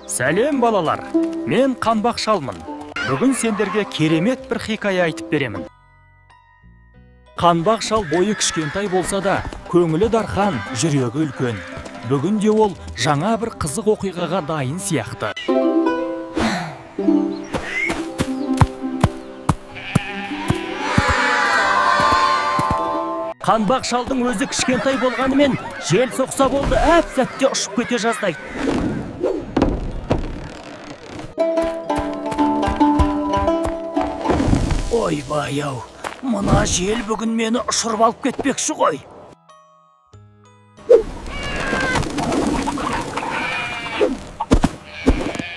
Сәлем балалар, мен Қанбақ шалмын. Бүгін сендерге керемет бір хикая айтып беремін. Қанбақ шал бойы кішкентай болса да, көңілі дархан, жүрегі үлкен. Бүгінде ол жаңа бір қызық оқиғаға дайын сияқты. Қанбақ шалдың өзі кішкентай болғанымен, жел соқса болды, әп-сәтте ұшып кете жаздайды. Ойбай-ау, мына жел бүгін мені ұшырып алып кетпекші ғой.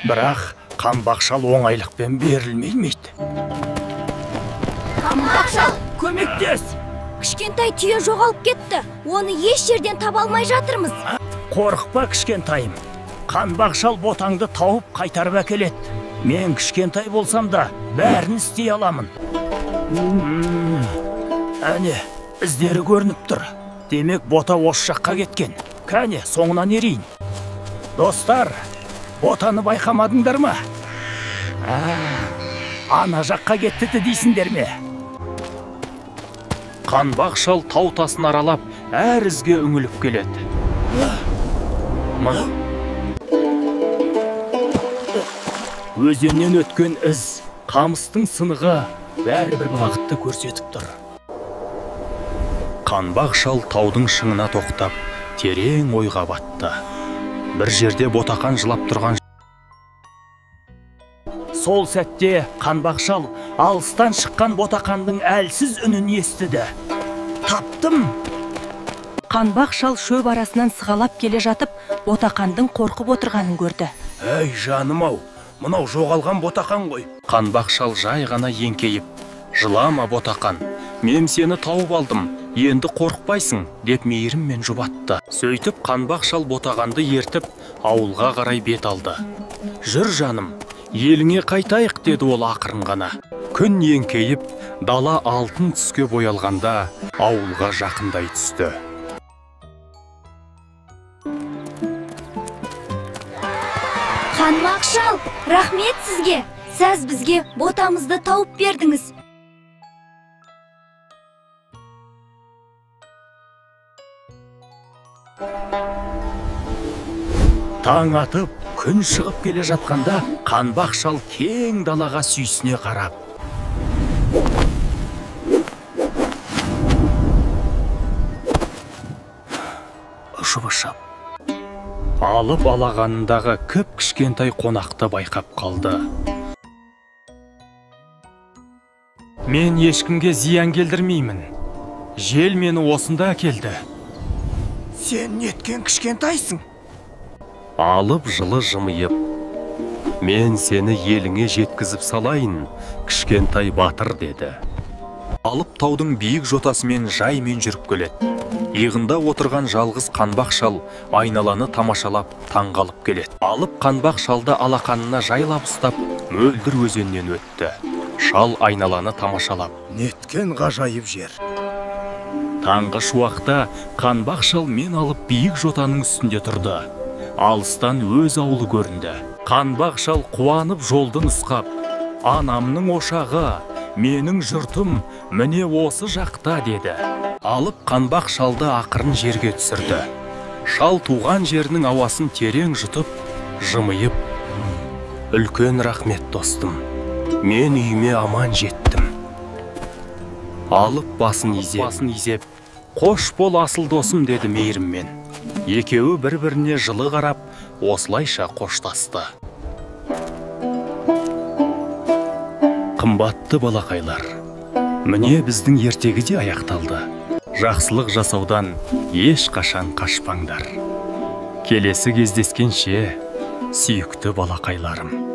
Бірақ Қанбақ шал оңайлықпен берілмейді. Қанбақ шал, Көмектес! кішкентай түйе жоғалып кетті. Оны еш жерден таба алмай жатырмыз. Қорықпа кішкентайым. Қанбақ шал ботаңды тауып қайтарып әкеледі. Мен кішкентай болсам да бәрін істей аламын. Әне, іздері көрініп тұр. Демек бота осы жаққа кеткен. Кәне, соңынан ерейін. Достар, ботаны байқамадыңдар ма? Ана жаққа кетті дейсіңдер ме? Қанбақ шал тау тасын аралап, әр ізге үңіліп келеді. Өзеннен өткен із, қамыстың сынығы бәрі бір бағытты көрсетіп тұр. Қанбақ шал таудың шыңына тоқтап, терең ойға батты. Бір жерде ботақан жылап тұрған. Сол сәтте Қанбақ шал алыстан шыққан ботақандың әлсіз үнін естіді. Таптым! Қанбақ шал шөп арасынан сығалап келе жатып, ботақандың қорқып отырғанын көрді. Әй жаным-ау, мынау жоғалған ботақан ғой. Қанбақ шал жай ғана еңкейіп, жылама ботақан, мен сені тауып алдым, енді қорықпайсың, деп мейіріммен жұбатты. Сөйтіп Қанбақ шал ботағанды ертіп, ауылға қарай бет алды. Жүр жаным, еліңе қайтайық, деді ол ақырын ғана. Күн еңкейіп, дала алтын түске боялғанда, ауылға жақындай түсті. Қанбақ шал, рахмет сізге. Сіз бізге ботамызды тауып бердіңіз. Таң атып, күн шығып келе жатқанда, Қанбақ шал кең далаға сүйсіне қарап. Ұшып-ұшып, алып алағанындағы кіп кішкентай қонақты байқап қалды. Мен ешкімге зиян келдірмеймін. Жел мені осында әкелді. Сен неткен кішкентайсың? Алып жылы жымиып, мен сені еліңе жеткізіп салайын, кішкентай батыр, деді. Алып таудың биік жотасымен жаймен жүріп келеді. Иығында отырған жалғыз Қанбақ шал айналаны тамашалап, таңғалып келеді. Алып Қанбақ шалды алақанына жайлап ұстап, мөлдір өзеннен өтті. Шал айналаны тамашалап, неткен ғажайып жер. Таңғы шуақта Қанбақ шал мен алып биік жотаның үстінде тұрды. Алыстан өз ауылы көрінді. Қанбақ шал қуанып жолды нұсқап, анамның ошағы, менің жұртым міне осы жақта, деді. Алып Қанбақ шалды ақырын жерге түсірді. Шал туған жерінің ауасын терең жұтып, жымиып, үлкен рахмет достым, мен үйіме аман жеттім. Алып басын изеп, қош бол асыл досым, деді мейіріммен. Екеуі бір-біріне жылы қарап, осылайша қоштасты. Қымбатты балақайлар, міне біздің ертегі де аяқталды. Жақсылық жасаудан ешқашан қашпаңдар. Келесі кездескенше, сүйікті балақайларым.